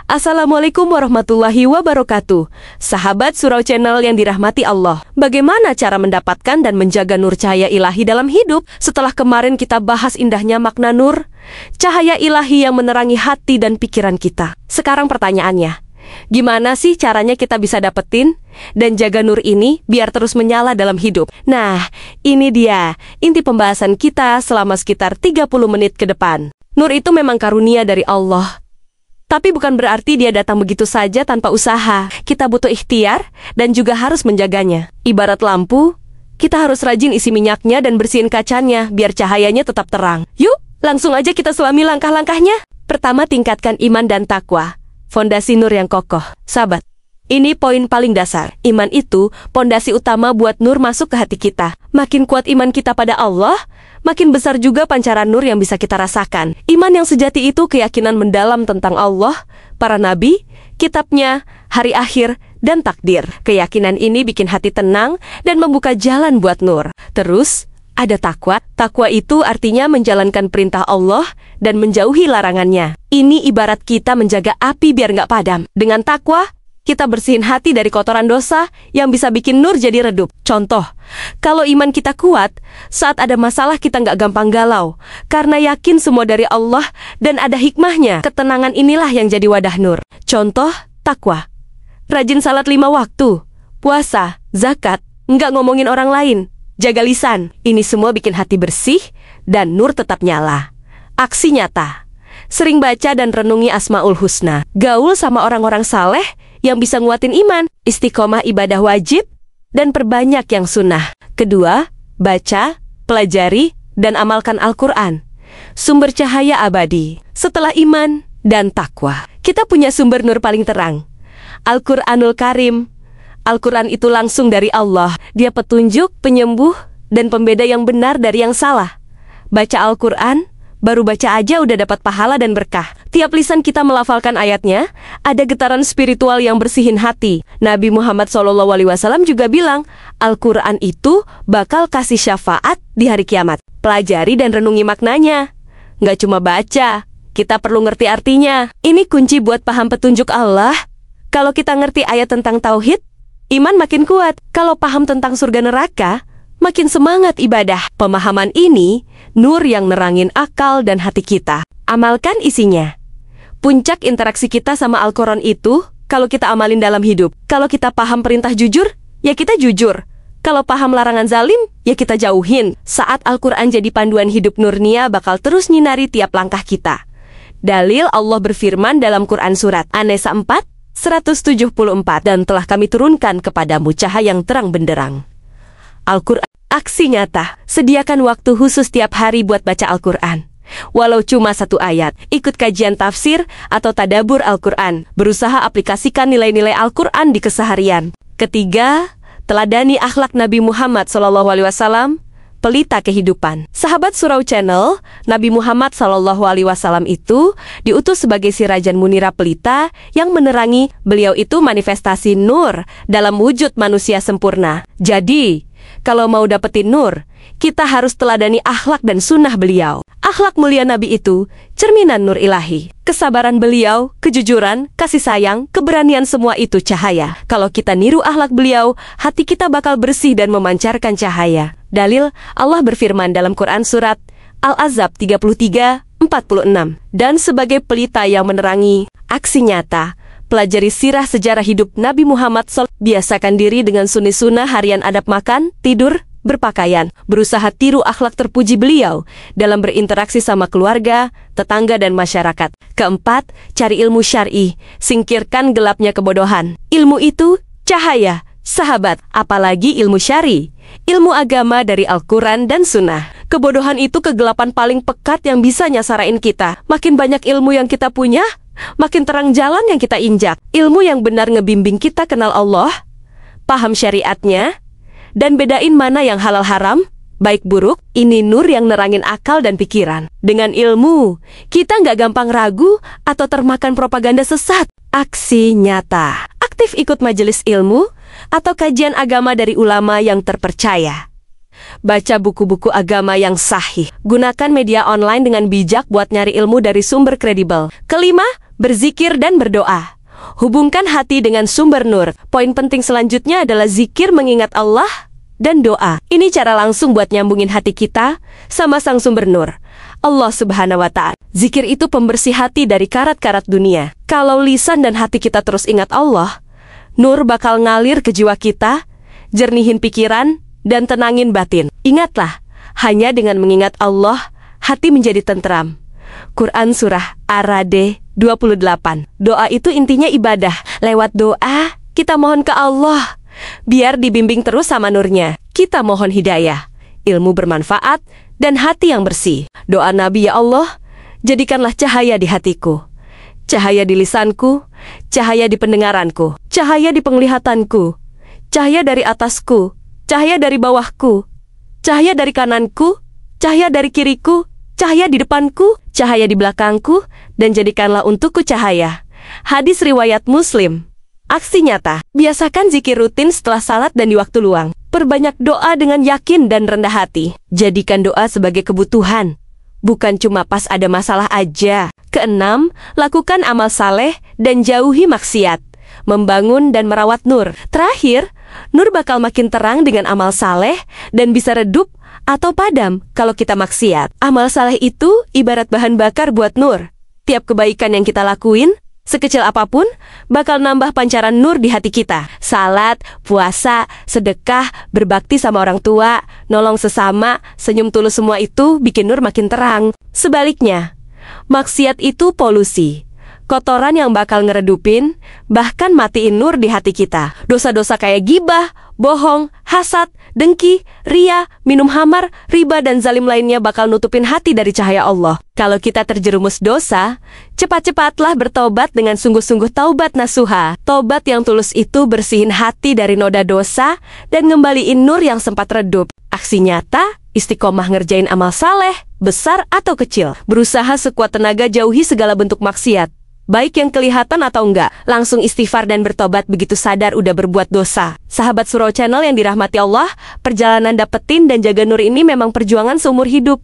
Assalamualaikum warahmatullahi wabarakatuh. Sahabat Surau Channel yang dirahmati Allah. Bagaimana cara mendapatkan dan menjaga nur cahaya ilahi dalam hidup? Setelah kemarin kita bahas indahnya makna nur, cahaya ilahi yang menerangi hati dan pikiran kita. Sekarang pertanyaannya, gimana sih caranya kita bisa dapetin dan jaga nur ini biar terus menyala dalam hidup? Nah, ini dia inti pembahasan kita selama sekitar 30 menit ke depan. Nur itu memang karunia dari Allah. Tapi bukan berarti dia datang begitu saja tanpa usaha. Kita butuh ikhtiar dan juga harus menjaganya. Ibarat lampu, kita harus rajin isi minyaknya dan bersihin kacanya biar cahayanya tetap terang. Yuk, langsung aja kita selami langkah-langkahnya. Pertama, tingkatkan iman dan takwa. Fondasi nur yang kokoh. Sahabat, ini poin paling dasar. Iman itu pondasi utama buat nur masuk ke hati kita. Makin kuat iman kita pada Allah, makin besar juga pancaran nur yang bisa kita rasakan. Iman yang sejati itu keyakinan mendalam tentang Allah, para nabi, kitabnya, hari akhir, dan takdir. Keyakinan ini bikin hati tenang dan membuka jalan buat nur. Terus, ada takwa. Takwa itu artinya menjalankan perintah Allah dan menjauhi larangannya. Ini ibarat kita menjaga api biar nggak padam. Dengan takwa, kita bersihin hati dari kotoran dosa yang bisa bikin nur jadi redup. Contoh, kalau iman kita kuat, saat ada masalah kita nggak gampang galau. Karena yakin semua dari Allah dan ada hikmahnya. Ketenangan inilah yang jadi wadah nur. Contoh, takwa. Rajin salat 5 waktu, puasa, zakat, nggak ngomongin orang lain, jaga lisan. Ini semua bikin hati bersih dan nur tetap nyala. Aksi nyata. Sering baca dan renungi Asmaul Husna. Gaul sama orang-orang saleh yang bisa nguatin iman, istiqomah ibadah wajib, dan perbanyak yang sunnah. Kedua, baca, pelajari, dan amalkan Al-Quran. Sumber cahaya abadi. Setelah iman dan takwa, kita punya sumber nur paling terang. Al-Quranul Karim. Al-Quran itu langsung dari Allah. Dia petunjuk, penyembuh, dan pembeda yang benar dari yang salah. Baca Al-Quran, baru baca aja udah dapat pahala dan berkah. Tiap lisan kita melafalkan ayatnya, ada getaran spiritual yang bersihin hati. Nabi Muhammad SAW juga bilang, Al-Quran itu bakal kasih syafaat di hari kiamat. Pelajari dan renungi maknanya. Nggak cuma baca, kita perlu ngerti artinya. Ini kunci buat paham petunjuk Allah. Kalau kita ngerti ayat tentang tauhid, iman makin kuat. Kalau paham tentang surga neraka, makin semangat ibadah. Pemahaman ini, nur yang nerangin akal dan hati kita. Amalkan isinya. Puncak interaksi kita sama Al-Quran itu, kalau kita amalin dalam hidup. Kalau kita paham perintah jujur, ya kita jujur. Kalau paham larangan zalim, ya kita jauhin. Saat Al-Quran jadi panduan hidup nurnia bakal terus nyinari tiap langkah kita. Dalil Allah berfirman dalam Quran Surat An-Nisa 4:174, dan telah kami turunkan kepadamu cahaya yang terang benderang. Al-Quran. Aksi nyata. Sediakan waktu khusus tiap hari buat baca Al-Quran. Walau cuma 1 ayat. Ikut kajian tafsir atau tadabur Al-Quran. Berusaha aplikasikan nilai-nilai Al-Quran di keseharian. Ketiga, teladani akhlak Nabi Muhammad SAW, pelita kehidupan. Sahabat Surau Channel, Nabi Muhammad SAW itu diutus sebagai sirajan munira pelita yang menerangi. Beliau itu manifestasi nur dalam wujud manusia sempurna. Jadi, kalau mau dapetin nur, kita harus teladani akhlak dan sunnah beliau. Akhlak mulia Nabi itu cerminan nur ilahi. Kesabaran beliau, kejujuran, kasih sayang, keberanian, semua itu cahaya. Kalau kita niru akhlak beliau, hati kita bakal bersih dan memancarkan cahaya. Dalil, Allah berfirman dalam Quran Surat Al-Ahzab 33:46. Dan sebagai pelita yang menerangi aksi nyata, pelajari sirah sejarah hidup Nabi Muhammad SAW. Biasakan diri dengan sunnah harian adab makan, tidur, berpakaian. Berusaha tiru akhlak terpuji beliau dalam berinteraksi sama keluarga, tetangga, dan masyarakat. Keempat, cari ilmu syar'i. Singkirkan gelapnya kebodohan. Ilmu itu cahaya, sahabat. Apalagi ilmu syar'i, ilmu agama dari Al-Quran dan Sunnah. Kebodohan itu kegelapan paling pekat yang bisa nyasarain kita. Makin banyak ilmu yang kita punya, makin terang jalan yang kita injak. Ilmu yang benar ngebimbing kita kenal Allah, paham syariatnya, dan bedain mana yang halal haram, baik buruk. Ini nur yang nerangin akal dan pikiran. Dengan ilmu, kita nggak gampang ragu atau termakan propaganda sesat. Aksi nyata. Aktif ikut majelis ilmu atau kajian agama dari ulama yang terpercaya. Baca buku-buku agama yang sahih. Gunakan media online dengan bijak buat nyari ilmu dari sumber kredibel. Kelima, berzikir dan berdoa. Hubungkan hati dengan sumber nur. Poin penting selanjutnya adalah zikir, mengingat Allah, dan doa. Ini cara langsung buat nyambungin hati kita sama sang sumber nur, Allah Subhanahu wa Ta'ala. Zikir itu pembersih hati dari karat-karat dunia. Kalau lisan dan hati kita terus ingat Allah, nur bakal ngalir ke jiwa kita, jernihin pikiran, dan tenangin batin. Ingatlah, hanya dengan mengingat Allah, hati menjadi tentram. Quran Surah Ar-Ra'd 28. Doa itu intinya ibadah. Lewat doa, kita mohon ke Allah, biar dibimbing terus sama nurnya. Kita mohon hidayah, ilmu bermanfaat, dan hati yang bersih. Doa Nabi, ya Allah, jadikanlah cahaya di hatiku, cahaya di lisanku, cahaya di pendengaranku, cahaya di penglihatanku, cahaya dari atasku, cahaya dari bawahku, cahaya dari kananku, cahaya dari kiriku, cahaya di depanku, cahaya di belakangku, dan jadikanlah untukku cahaya. Hadis riwayat Muslim. Aksi nyata. Biasakan zikir rutin setelah salat dan di waktu luang. Perbanyak doa dengan yakin dan rendah hati. Jadikan doa sebagai kebutuhan, bukan cuma pas ada masalah aja. Keenam, lakukan amal saleh dan jauhi maksiat. Membangun dan merawat nur. Terakhir, nur bakal makin terang dengan amal saleh dan bisa redup atau padam kalau kita maksiat. Amal saleh itu ibarat bahan bakar buat nur. Tiap kebaikan yang kita lakuin, sekecil apapun, bakal nambah pancaran nur di hati kita. Salat, puasa, sedekah, berbakti sama orang tua, nolong sesama, senyum tulus, semua itu bikin nur makin terang. Sebaliknya, maksiat itu polusi, kotoran yang bakal ngeredupin, bahkan matiin nur di hati kita. Dosa-dosa kayak gibah, bohong, hasad, dengki, ria, minum hamar, riba, dan zalim lainnya bakal nutupin hati dari cahaya Allah. Kalau kita terjerumus dosa, cepat-cepatlah bertobat dengan sungguh-sungguh, taubat nasuha. Tobat yang tulus itu bersihin hati dari noda dosa dan ngembaliin nur yang sempat redup. Aksi nyata, istiqomah ngerjain amal saleh, besar atau kecil. Berusaha sekuat tenaga jauhi segala bentuk maksiat, baik yang kelihatan atau enggak. Langsung istighfar dan bertobat begitu sadar udah berbuat dosa. Sahabat Surau Channel yang dirahmati Allah, perjalanan dapetin dan jaga nur ini memang perjuangan seumur hidup.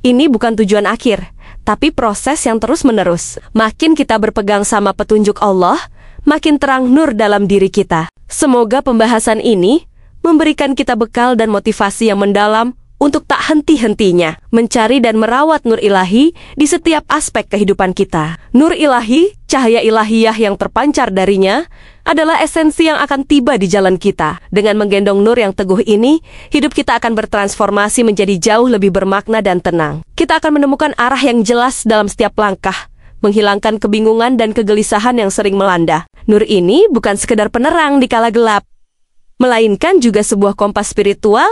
Ini bukan tujuan akhir, tapi proses yang terus-menerus. Makin kita berpegang sama petunjuk Allah, makin terang nur dalam diri kita. Semoga pembahasan ini memberikan kita bekal dan motivasi yang mendalam untuk tak henti-hentinya mencari dan merawat nur ilahi di setiap aspek kehidupan kita. Nur ilahi, cahaya ilahiyah yang terpancar darinya, adalah esensi yang akan tiba di jalan kita. Dengan menggendong nur yang teguh ini, hidup kita akan bertransformasi menjadi jauh lebih bermakna dan tenang. Kita akan menemukan arah yang jelas dalam setiap langkah, menghilangkan kebingungan dan kegelisahan yang sering melanda. Nur ini bukan sekedar penerang di kala gelap, melainkan juga sebuah kompas spiritual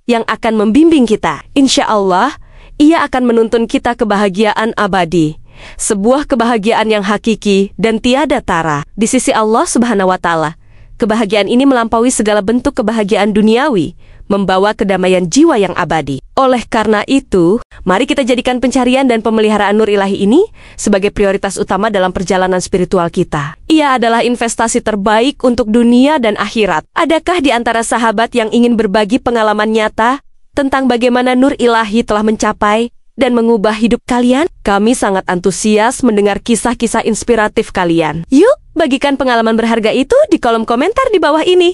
yang akan membimbing kita. Insya Allah, ia akan menuntun kita kebahagiaan abadi. Sebuah kebahagiaan yang hakiki dan tiada tara di sisi Allah Subhanahu wa Ta'ala. Kebahagiaan ini melampaui segala bentuk kebahagiaan duniawi, membawa kedamaian jiwa yang abadi. Oleh karena itu, mari kita jadikan pencarian dan pemeliharaan nur ilahi ini sebagai prioritas utama dalam perjalanan spiritual kita. Ia adalah investasi terbaik untuk dunia dan akhirat. Adakah di antara sahabat yang ingin berbagi pengalaman nyata tentang bagaimana nur ilahi telah mencapai dan mengubah hidup kalian? Kami sangat antusias mendengar kisah-kisah inspiratif kalian. Yuk, bagikan pengalaman berharga itu di kolom komentar di bawah ini.